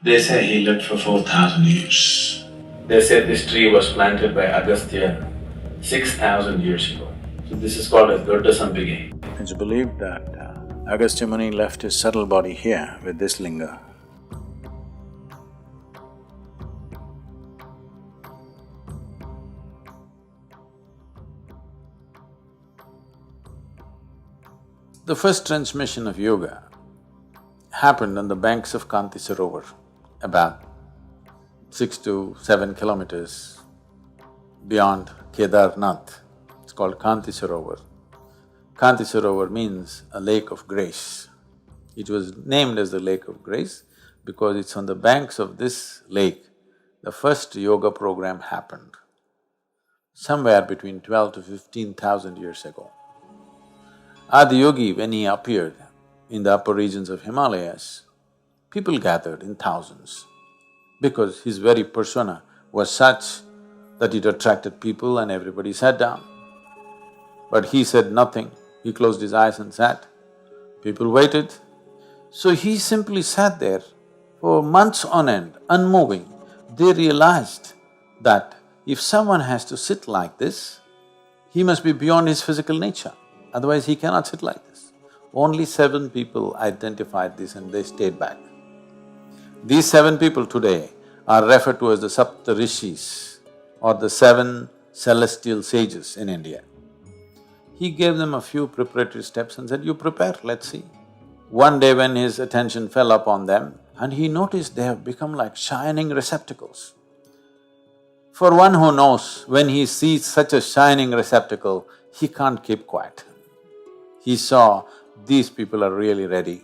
They say he lived for 4,000 years. They say this tree was planted by Agastya 6,000 years ago. So this is called as Dodda. It's believed that Agastya Muni left his subtle body here with this linga. The first transmission of yoga happened on the banks of Kanti Sarovar, about 6 to 7 kilometers beyond Kedarnath. It's called Kanti Sarovar. Kanti Sarovar means a lake of grace. It was named as the lake of grace because it's on the banks of this lake the first yoga program happened, somewhere between 12 to 15,000 years ago. Adi Yogi, when he appeared in the upper regions of Himalayas, people gathered in thousands because his very persona was such that it attracted people and everybody sat down. But he said nothing, he closed his eyes and sat. People waited. So he simply sat there for months on end, unmoving. They realized that if someone has to sit like this, he must be beyond his physical nature, otherwise he cannot sit like this. Only 7 people identified this and they stayed back. These 7 people today are referred to as the Sapta Rishis or the 7 celestial sages in India. He gave them a few preparatory steps and said, you prepare, let's see. One day when his attention fell upon them and he noticed they have become like shining receptacles. For one who knows, when he sees such a shining receptacle, he can't keep quiet. He saw these people are really ready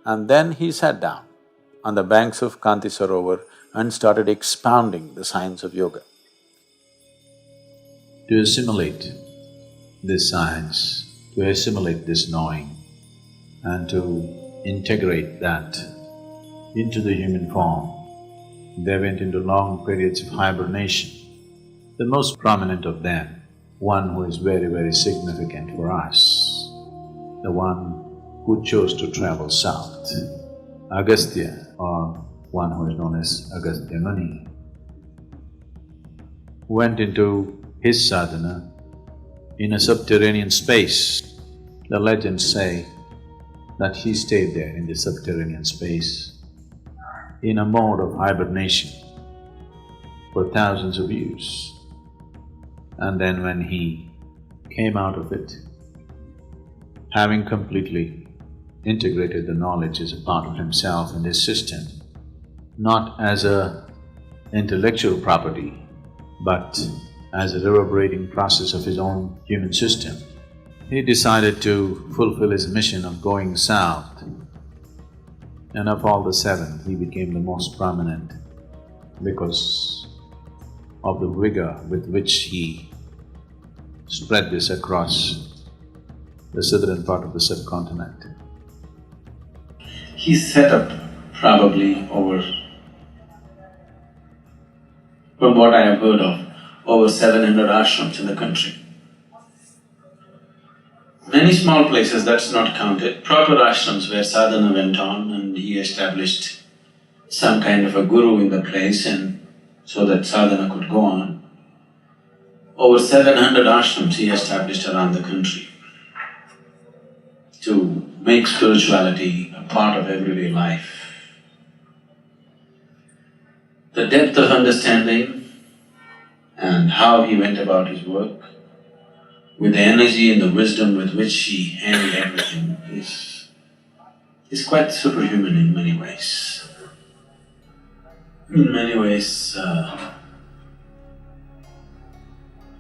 and then he sat down on the banks of Kanti Sarovar and started expounding the science of yoga. To assimilate this science, to assimilate this knowing and to integrate that into the human form, they went into long periods of hibernation. The most prominent of them, one who is very, very significant for us, the one who chose to travel south, Agastya, or one who is known as Agastya Muni, went into his sadhana in a subterranean space. The legends say that he stayed there in the subterranean space in a mode of hibernation for thousands of years. And then when he came out of it, having completely integrated the knowledge as a part of himself and his system, not as a intellectual property, but as a reverberating process of his own human system, he decided to fulfill his mission of going south. And of all the 7, he became the most prominent because of the vigor with which he spread this across the southern part of the subcontinent. He set up probably over, from what I have heard of, over 700 ashrams in the country. Many small places, that's not counted, proper ashrams where sadhana went on and he established some kind of a guru in the place and so that sadhana could go on. Over 700 ashrams he established around the country to make spirituality a part of everyday life. The depth of understanding and how he went about his work, with the energy and the wisdom with which he handled everything is quite superhuman in many ways. In many ways,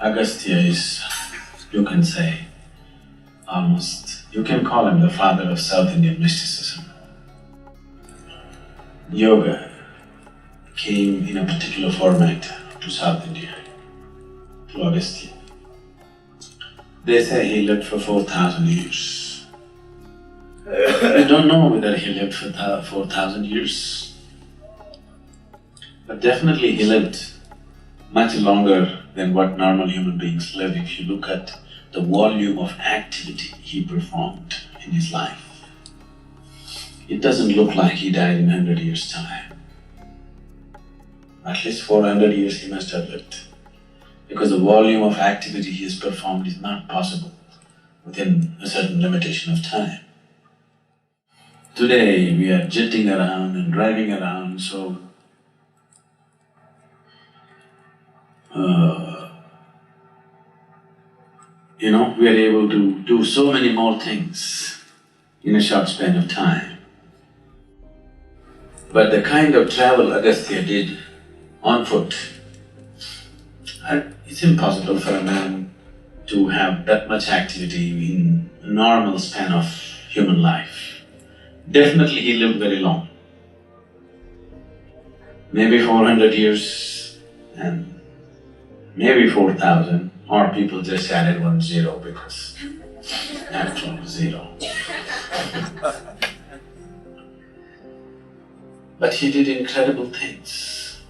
Agastya is, you can say, almost, you can call him the father of South Indian mysticism. Yoga came in a particular format to South India, to Agastya. They say he lived for 4,000 years. I don't know whether he lived for 4,000 years, but definitely he lived much longer than what normal human beings live if you look at the volume of activity he performed in his life. It doesn't look like he died in 100 years' time. At least 400 years he must have lived, because the volume of activity he has performed is not possible within a certain limitation of time. Today we are jetting around and driving around, so we are able to do so many more things in a short span of time. But the kind of travel Agastya did on foot, it's impossible for a man to have that much activity in a normal span of human life. Definitely he lived very long, maybe 400 years and maybe 4,000, or people just added 1 zero because actual zero. But he did incredible things.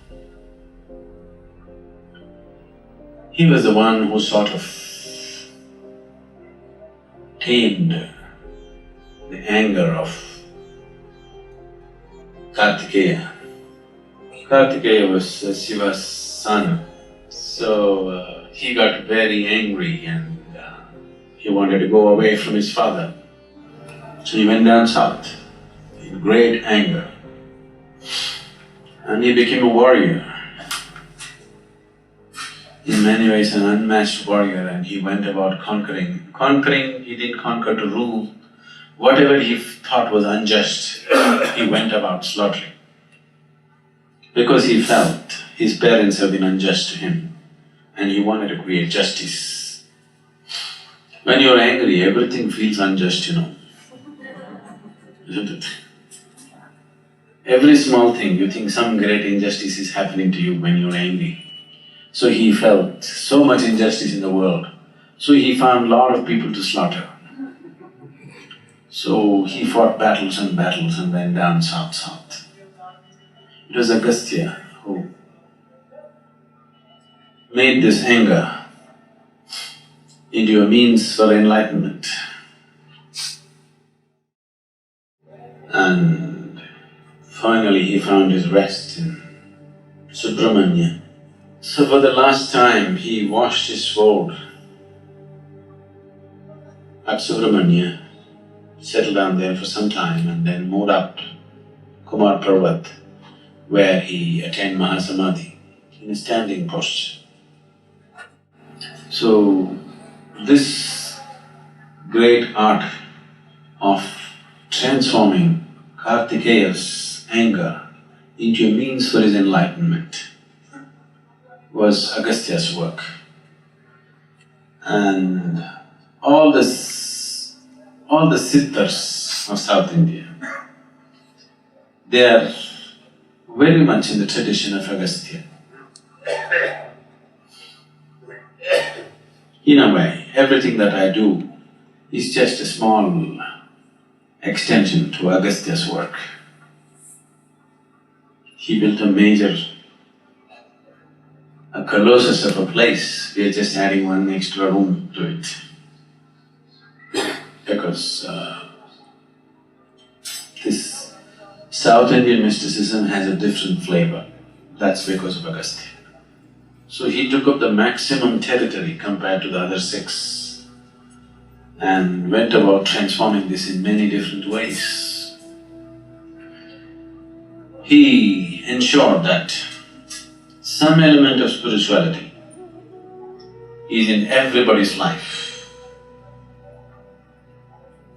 He was the one who sort of tamed the anger of Kartikeya. Kartikeya was Shiva's son, so he got very angry and he wanted to go away from his father. So he went down south in great anger and he became a warrior. In many ways an unmatched warrior, and he went about conquering. Conquering, he didn't conquer to rule. Whatever he thought was unjust, he went about slaughtering. Because he felt his parents have been unjust to him and he wanted to create justice. When you're angry, everything feels unjust, isn't it? Every small thing, you think some great injustice is happening to you when you're angry. So he felt so much injustice in the world, so he found a lot of people to slaughter. So he fought battles and battles and went down south. It was Agastya who made this anger into a means for enlightenment. And finally he found his rest in Subramanya. So for the last time he washed his sword at Subramanya, settled down there for some time and then moved up Kumar Parvat, where he attained Mahasamadhi in a standing posture. So this great art of transforming Kartikeya's anger into a means for his enlightenment was Agastya's work. And all the siddhas of South India, they are very much in the tradition of Agastya. In a way, everything that I do is just a small extension to Agastya's work. He built a colossus of a place, we are just adding one extra room to it. Because this South Indian mysticism has a different flavor, that's because of Agastya. So he took up the maximum territory compared to the other six and went about transforming this in many different ways. He ensured that some element of spirituality is in everybody's life.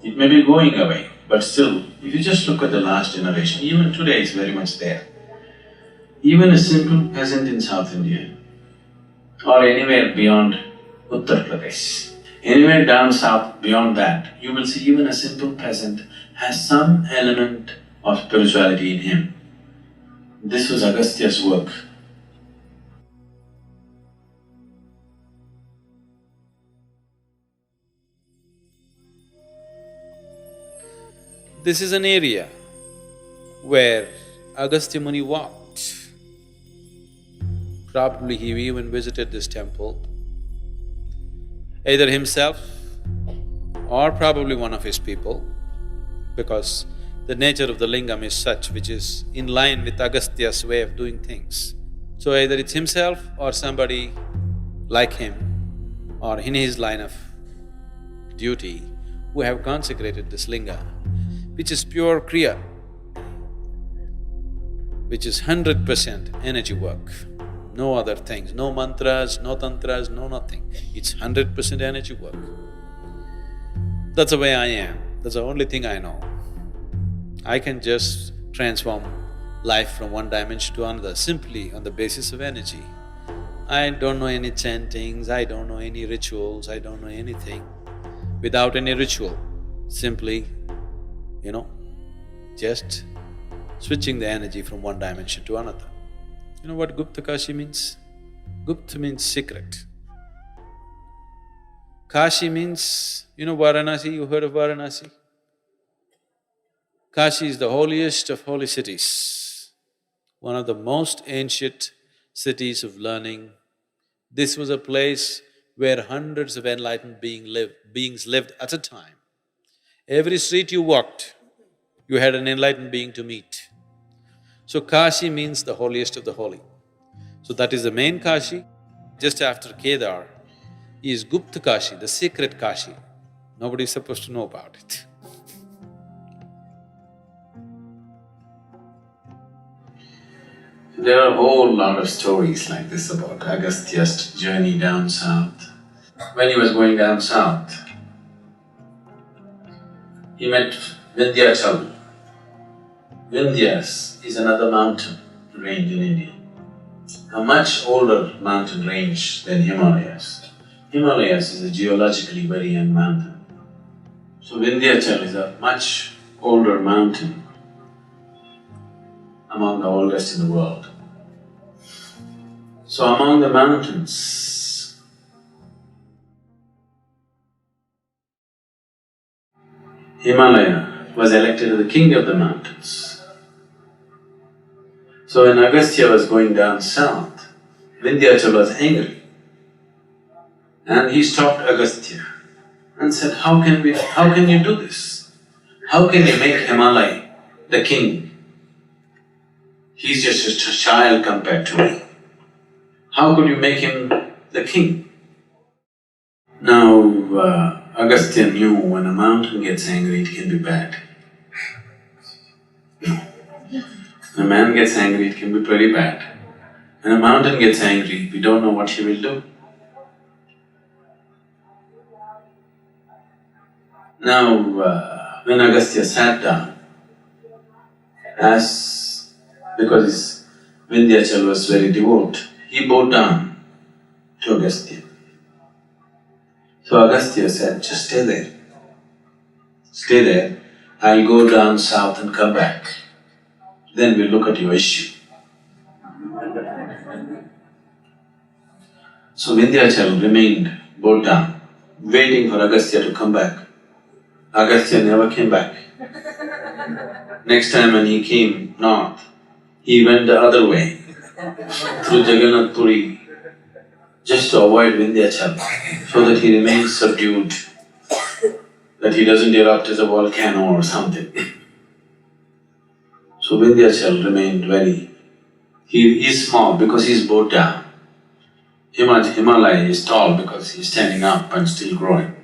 It may be going away, but still, if you just look at the last generation, even today it's very much there. Even a simple peasant in South India or anywhere beyond Uttar Pradesh, anywhere down south beyond that, you will see even a simple peasant has some element of spirituality in him. This was Agastya's work. This is an area where Agastya Muni walked. Probably he even visited this temple, either himself or probably one of his people, because the nature of the lingam is such which is in line with Agastya's way of doing things. So either it's himself or somebody like him or in his line of duty who have consecrated this linga, which is pure kriya, which is 100% energy work. No other things, no mantras, no tantras, no nothing. It's 100% energy work. That's the way I am, that's the only thing I know. I can just transform life from one dimension to another simply on the basis of energy. I don't know any chantings, I don't know any rituals, I don't know anything. Without any ritual, simply, just switching the energy from one dimension to another. You know what Gupta Kashi means? Gupta means secret. Kashi means, Varanasi, you heard of Varanasi? Kashi is the holiest of holy cities, one of the most ancient cities of learning. This was a place where hundreds of enlightened beings lived at a time. Every street you walked, you had an enlightened being to meet. So Kashi means the holiest of the holy. So that is the main Kashi. Just after Kedar is Gupta Kashi, the secret Kashi. Nobody is supposed to know about it. There are a whole lot of stories like this about Agastya's journey down south. When he was going down south, he met Vindhyachal. Vindhyas is another mountain range in India, a much older mountain range than Himalayas. Himalayas is a geologically very young mountain. So Vindhyachal is a much older mountain, among the oldest in the world. So among the mountains, Himalaya was elected as the king of the mountains. So when Agastya was going down south, Vindhyachal was angry and he stopped Agastya and said, how can you do this? How can you make Himalaya the king? He's just a child compared to me. How could you make him the king? Now, Agastya knew when a mountain gets angry, it can be bad. When a man gets angry, it can be pretty bad. When a mountain gets angry, we don't know what he will do. Now, when Agastya sat down, because Vindhyachal was very devout, he bowed down to Agastya. So Agastya said, just stay there. Stay there, I'll go down south and come back. Then we'll look at your issue. So Vindhyachal remained bowed down, waiting for Agastya to come back. Agastya never came back. Next time when he came north, he went the other way, through Jagannath Puri, just to avoid Vindhyachal, so that he remains subdued, that he doesn't erupt as a volcano or something. So Vindhyachal remained he is small because he's bowed down. Himalaya is tall because he's standing up and still growing.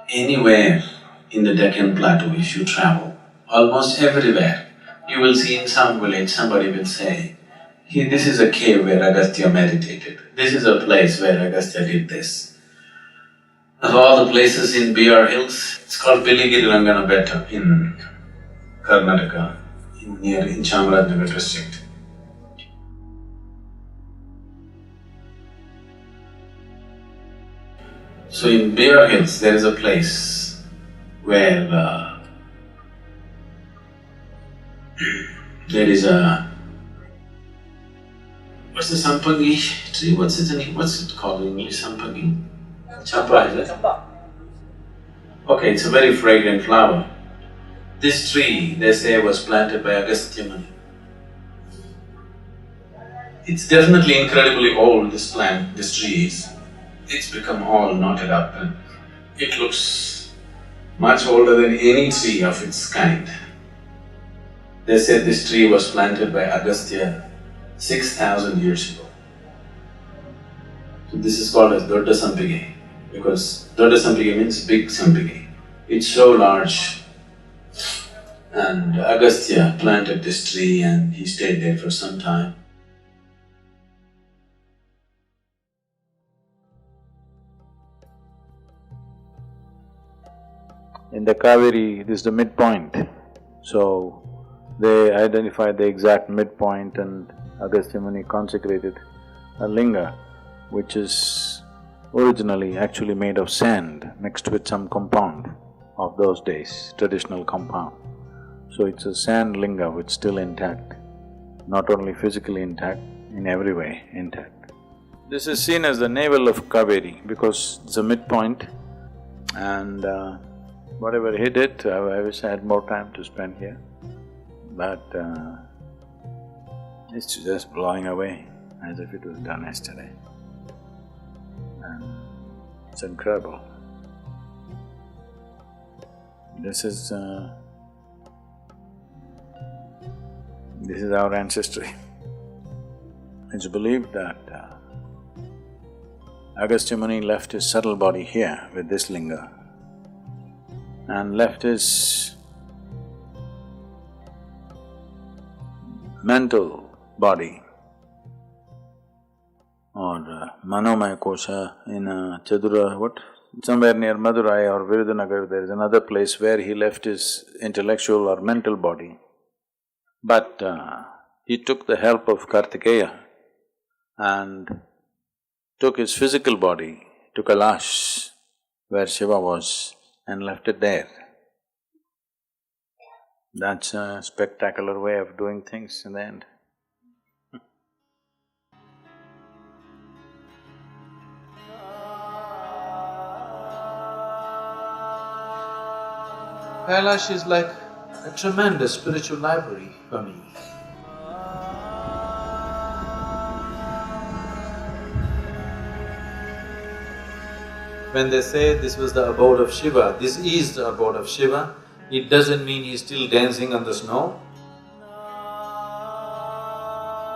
Anywhere in the Deccan Plateau if you travel, almost everywhere, you will see in some village somebody will say, this is a cave where Agastya meditated, this is a place where Agastya did this. Of all the places in BR Hills, it's called Piligiri Rangana Betta in Karnataka, in Chamarajanagar district. So in BR Hills, there is a place where there is a… what's the sampangi tree? What's it called in English? Sampangi? Champa, is it? Champa. Okay, it's a very fragrant flower. This tree, they say, was planted by Agastya Muni. It's definitely incredibly old, this tree is. It's become all knotted up and it looks much older than any tree of its kind. They said this tree was planted by Agastya 6,000 years ago. So this is called as Dodda Sampige, because Dodda Sampige means big Sampige. It's so large. And Agastya planted this tree and he stayed there for some time. In the Kaveri, this is the midpoint. So, they identified the exact midpoint and Agastya Muni consecrated a linga which is originally actually made of sand mixed with some compound of those days, traditional compound. So it's a sand linga which is still intact, not only physically intact, in every way intact. This is seen as the navel of Kaveri because it's a midpoint and whatever he did, I wish I had more time to spend here, but it's just blowing away as if it was done yesterday. And it's incredible. This is our ancestry. It's believed that Agastya Muni left his subtle body here with this linga and left his mental body or Manomaya Kosha in Chadura, what? Somewhere near Madurai or Virudhunagar, there is another place where he left his intellectual or mental body. But he took the help of Kartikeya and took his physical body to Kailash, where Shiva was, and left it there. That's a spectacular way of doing things in the end. Kailash is like a tremendous spiritual library for me. When they say this was the abode of Shiva, this is the abode of Shiva, it doesn't mean he's still dancing on the snow.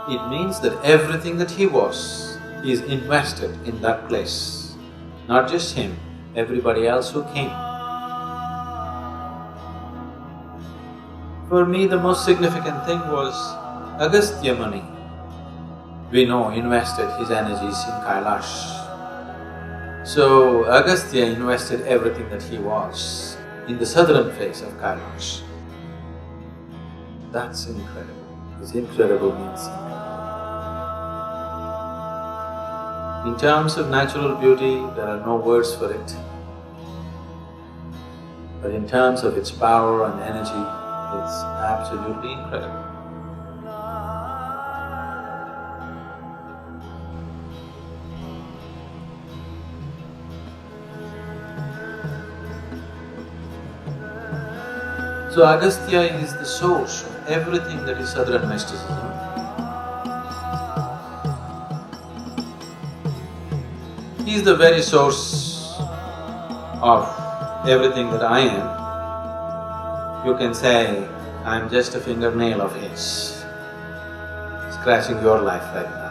It means that everything that he was is invested in that place. Not just him, everybody else who came. For me, the most significant thing was Agastya Muni. We know invested his energies in Kailash. So, Agastya invested everything that he was in the southern face of Kailash. That's incredible. This incredible means incredible. In terms of natural beauty, there are no words for it. But in terms of its power and energy, it's absolutely incredible. So Agastya is the source of everything that is southern mysticism. He is the very source of everything that I am. You can say, I'm just a fingernail of his, scratching your life right now.